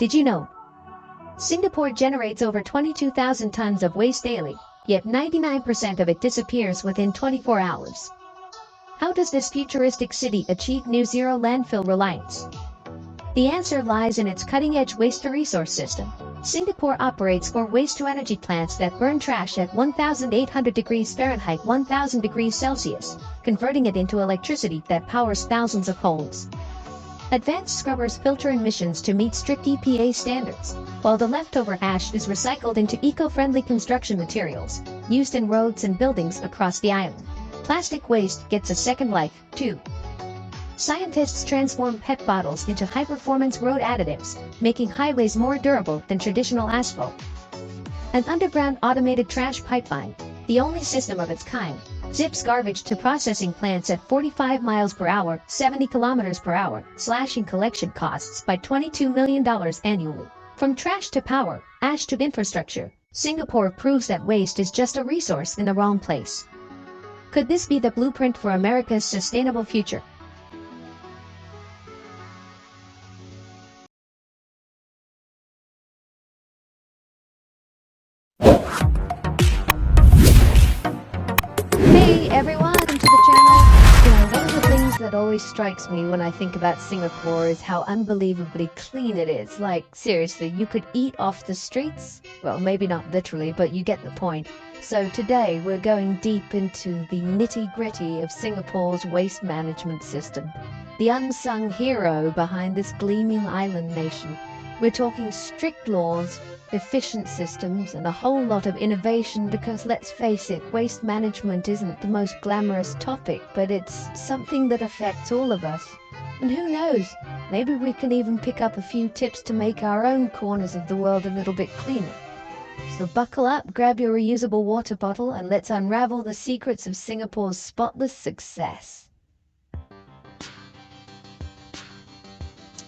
Did you know? Singapore generates over 22,000 tons of waste daily, yet 99% of it disappears within 24 hours. How does this futuristic city achieve near-zero landfill reliance? The answer lies in its cutting-edge waste-to-resource system. Singapore operates 4 waste-to-energy plants that burn trash at 1,800 degrees Fahrenheit, 1,000 degrees Celsius, converting it into electricity that powers thousands of homes. Advanced scrubbers filter emissions to meet strict EPA standards, while the leftover ash is recycled into eco-friendly construction materials, used in roads and buildings across the island. Plastic waste gets a second life, too. Scientists transform PET bottles into high-performance road additives, making highways more durable than traditional asphalt. An underground automated trash pipeline, the only system of its kind, zips garbage to processing plants at 45 miles per hour, 70 kilometers per hour, slashing collection costs by $22 million annually. From trash to power, ash to infrastructure, Singapore proves that waste is just a resource in the wrong place. Could this be the blueprint for America's sustainable future? Hey everyone, welcome to the channel. One of the things that always strikes me when I think about Singapore is how unbelievably clean it is. Like, seriously, you could eat off the streets? Well, maybe not literally, but you get the point. So today we're going deep into the nitty-gritty of Singapore's waste management system. The unsung hero behind this gleaming island nation. We're talking strict laws, efficient systems, and a whole lot of innovation because, let's face it, waste management isn't the most glamorous topic, but it's something that affects all of us. And who knows, maybe we can even pick up a few tips to make our own corners of the world a little bit cleaner. So buckle up, grab your reusable water bottle, and let's unravel the secrets of Singapore's spotless success.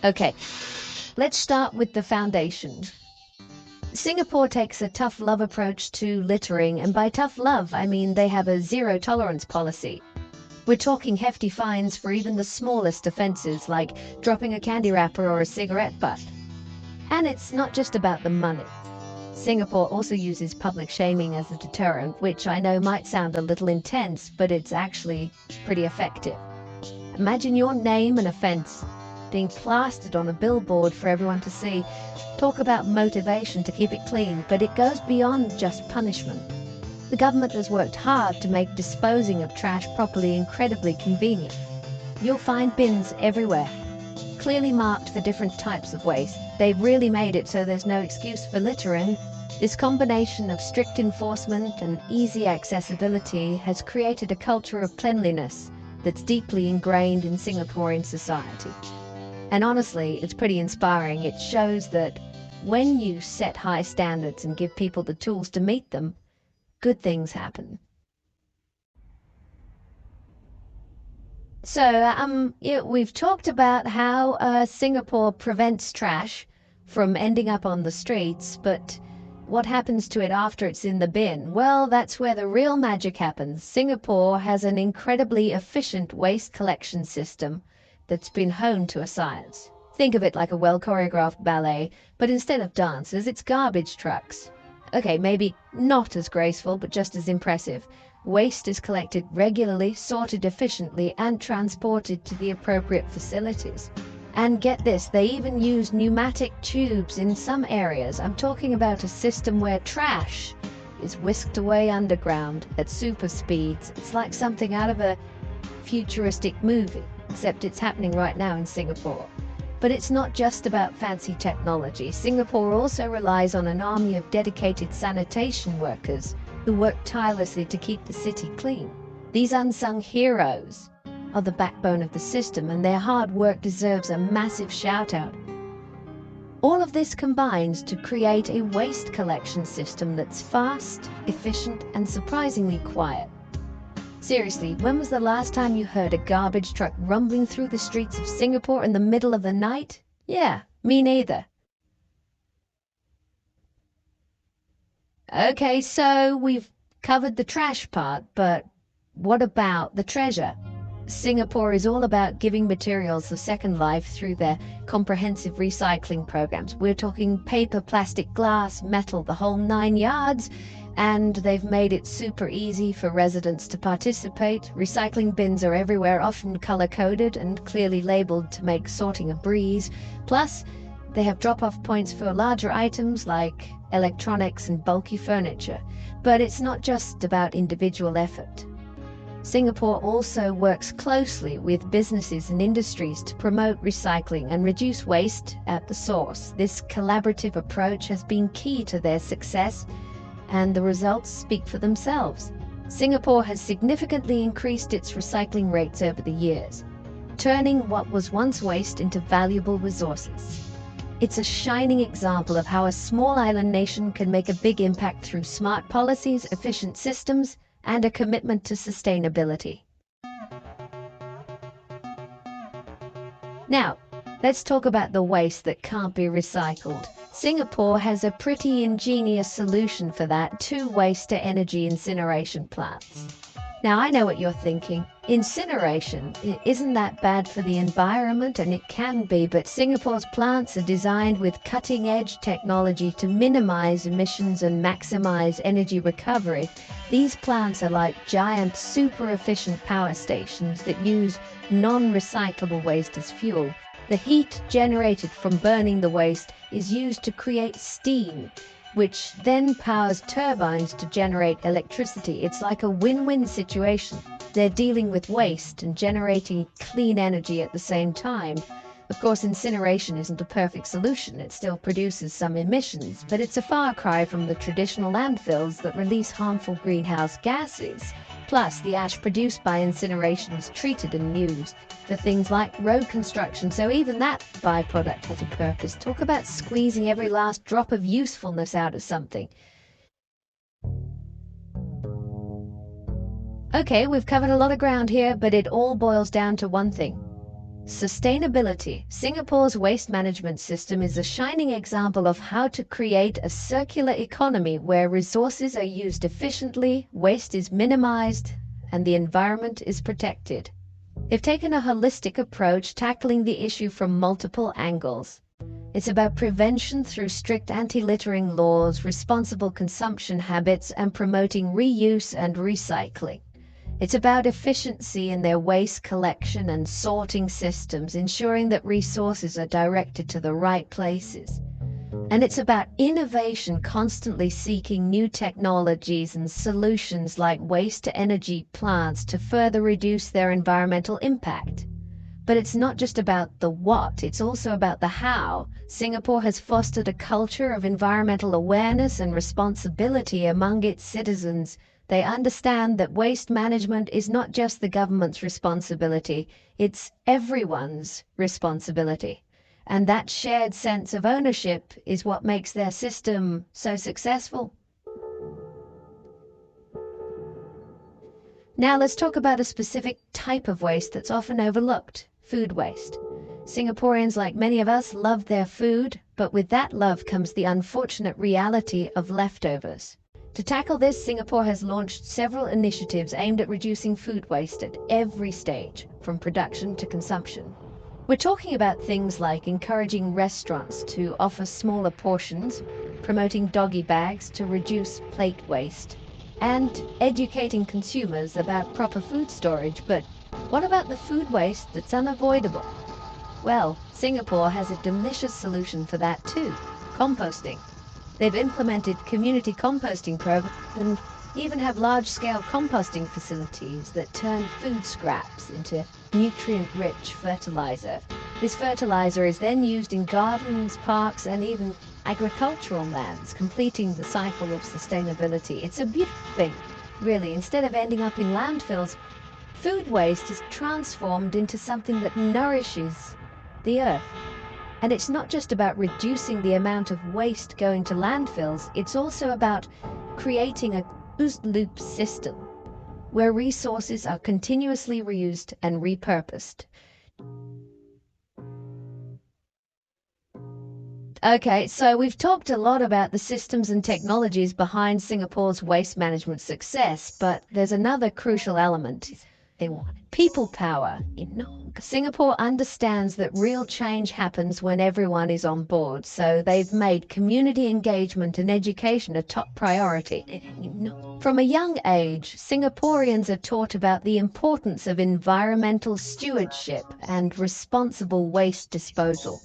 Okay, let's start with the foundation. Singapore takes a tough love approach to littering, and by tough love, I mean they have a zero tolerance policy. We're talking hefty fines for even the smallest offenses, like dropping a candy wrapper or a cigarette butt. And it's not just about the money. Singapore also uses public shaming as a deterrent, which I know might sound a little intense, but it's actually pretty effective. Imagine your name and offense being plastered on a billboard for everyone to see. Talk about motivation to keep it clean, but it goes beyond just punishment. The government has worked hard to make disposing of trash properly incredibly convenient. You'll find bins everywhere, clearly marked for different types of waste. They've really made it so there's no excuse for littering. This combination of strict enforcement and easy accessibility has created a culture of cleanliness that's deeply ingrained in Singaporean society. And honestly, it's pretty inspiring. It shows that when you set high standards and give people the tools to meet them, good things happen. So, we've talked about how Singapore prevents trash from ending up on the streets, but what happens to it after it's in the bin? Well, that's where the real magic happens. Singapore has an incredibly efficient waste collection system that's been honed to a science. Think of it like a well-choreographed ballet, but instead of dancers, it's garbage trucks. Okay, maybe not as graceful, but just as impressive. Waste is collected regularly, sorted efficiently, and transported to the appropriate facilities. And get this, they even use pneumatic tubes in some areas. I'm talking about a system where trash is whisked away underground at super speeds. It's like something out of a futuristic movie, except it's happening right now in Singapore. But it's not just about fancy technology. Singapore also relies on an army of dedicated sanitation workers who work tirelessly to keep the city clean. These unsung heroes are the backbone of the system, and their hard work deserves a massive shout-out. All of this combines to create a waste collection system that's fast, efficient, and surprisingly quiet. Seriously, when was the last time you heard a garbage truck rumbling through the streets of Singapore in the middle of the night? Yeah, me neither. Okay, so we've covered the trash part, but what about the treasure? Singapore is all about giving materials a second life through their comprehensive recycling programs. We're talking paper, plastic, glass, metal, the whole 9 yards. And they've made it super easy for residents to participate. Recycling bins are everywhere, often color-coded and clearly labeled to make sorting a breeze. Plus, they have drop-off points for larger items like electronics and bulky furniture. But it's not just about individual effort. Singapore also works closely with businesses and industries to promote recycling and reduce waste at the source. This collaborative approach has been key to their success, and the results speak for themselves. Singapore has significantly increased its recycling rates over the years, turning what was once waste into valuable resources. It's a shining example of how a small island nation can make a big impact through smart policies, efficient systems, and a commitment to sustainability. Now, let's talk about the waste that can't be recycled. Singapore has a pretty ingenious solution for that: 2 waste-to-energy incineration plants. Now, I know what you're thinking. Incineration, isn't that bad for the environment? And it can be, but Singapore's plants are designed with cutting-edge technology to minimize emissions and maximize energy recovery. These plants are like giant, super-efficient power stations that use non-recyclable waste as fuel. The heat generated from burning the waste is used to create steam, which then powers turbines to generate electricity. It's like a win-win situation. They're dealing with waste and generating clean energy at the same time. Of course, incineration isn't a perfect solution. It still produces some emissions, but it's a far cry from the traditional landfills that release harmful greenhouse gases. Plus, the ash produced by incineration is treated and used for things like road construction, so even that byproduct has a purpose. Talk about squeezing every last drop of usefulness out of something. Okay, we've covered a lot of ground here, but it all boils down to one thing: sustainability. Singapore's waste management system is a shining example of how to create a circular economy where resources are used efficiently, waste is minimized, and the environment is protected. They've taken a holistic approach, tackling the issue from multiple angles. It's about prevention through strict anti-littering laws, responsible consumption habits, and promoting reuse and recycling. It's about efficiency in their waste collection and sorting systems, ensuring that resources are directed to the right places. And it's about innovation, constantly seeking new technologies and solutions like waste-to-energy plants to further reduce their environmental impact. But it's not just about the what, it's also about the how. Singapore has fostered a culture of environmental awareness and responsibility among its citizens. They understand that waste management is not just the government's responsibility, it's everyone's responsibility. And that shared sense of ownership is what makes their system so successful. Now let's talk about a specific type of waste that's often overlooked: food waste. Singaporeans, like many of us, love their food, but with that love comes the unfortunate reality of leftovers. To tackle this, Singapore has launched several initiatives aimed at reducing food waste at every stage, from production to consumption. We're talking about things like encouraging restaurants to offer smaller portions, promoting doggy bags to reduce plate waste, and educating consumers about proper food storage. But what about the food waste that's unavoidable? Well, Singapore has a delicious solution for that too: composting. They've implemented community composting programs and even have large-scale composting facilities that turn food scraps into nutrient-rich fertilizer. This fertilizer is then used in gardens, parks, and even agricultural lands, completing the cycle of sustainability. It's a beautiful thing, really. Instead of ending up in landfills, food waste is transformed into something that nourishes the earth. And it's not just about reducing the amount of waste going to landfills, it's also about creating a closed-loop system where resources are continuously reused and repurposed. Okay, so we've talked a lot about the systems and technologies behind Singapore's waste management success, but there's another crucial element they want. People power. Singapore understands that real change happens when everyone is on board, so they've made community engagement and education a top priority. From a young age, Singaporeans are taught about the importance of environmental stewardship and responsible waste disposal.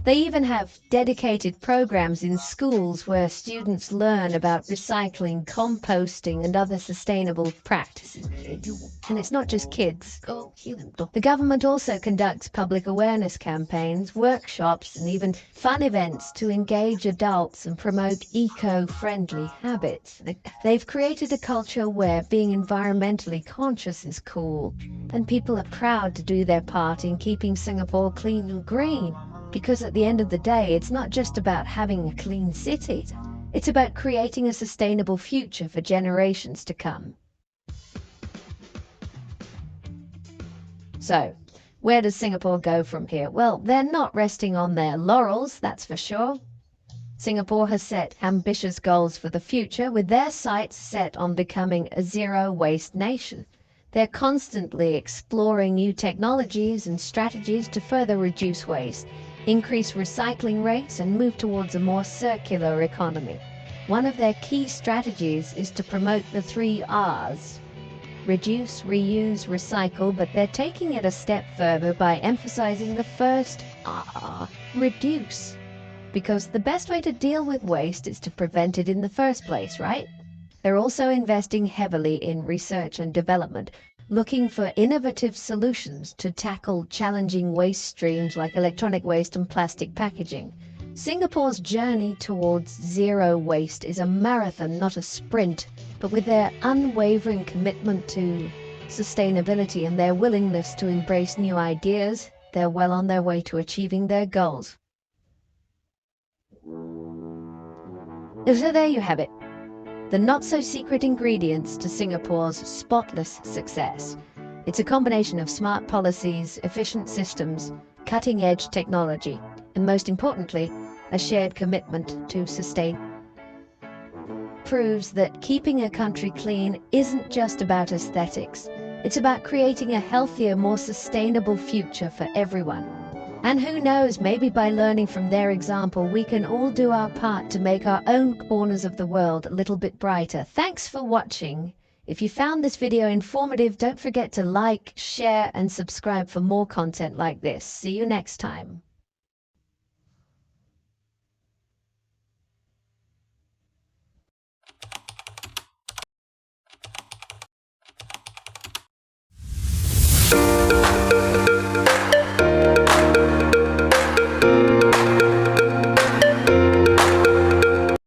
They even have dedicated programs in schools where students learn about recycling, composting, and other sustainable practices. And it's not just kids. The government also conducts public awareness campaigns, workshops, and even fun events to engage adults and promote eco-friendly habits. They've created a culture where being environmentally conscious is cool, and people are proud to do their part in keeping Singapore clean and green. Because at the end of the day, it's not just about having a clean city. It's about creating a sustainable future for generations to come. So, where does Singapore go from here? Well, they're not resting on their laurels, that's for sure. Singapore has set ambitious goals for the future, with their sights set on becoming a zero-waste nation. They're constantly exploring new technologies and strategies to further reduce waste, increase recycling rates, and move towards a more circular economy. One of their key strategies is to promote the 3 R's: reduce, reuse, recycle, but they're taking it a step further by emphasizing the first R, reduce. Because the best way to deal with waste is to prevent it in the first place, right? They're also investing heavily in research and development, looking for innovative solutions to tackle challenging waste streams like electronic waste and plastic packaging. Singapore's journey towards zero waste is a marathon, not a sprint, but with their unwavering commitment to sustainability and their willingness to embrace new ideas, they're well on their way to achieving their goals. So there you have it. The not-so-secret ingredients to Singapore's spotless success. It's a combination of smart policies, efficient systems, cutting-edge technology, and most importantly, a shared commitment to sustain. Proves that keeping a country clean isn't just about aesthetics. It's about creating a healthier, more sustainable future for everyone. And who knows, maybe by learning from their example, we can all do our part to make our own corners of the world a little bit brighter. Thanks for watching. If you found this video informative, don't forget to like, share, and subscribe for more content like this. See you next time.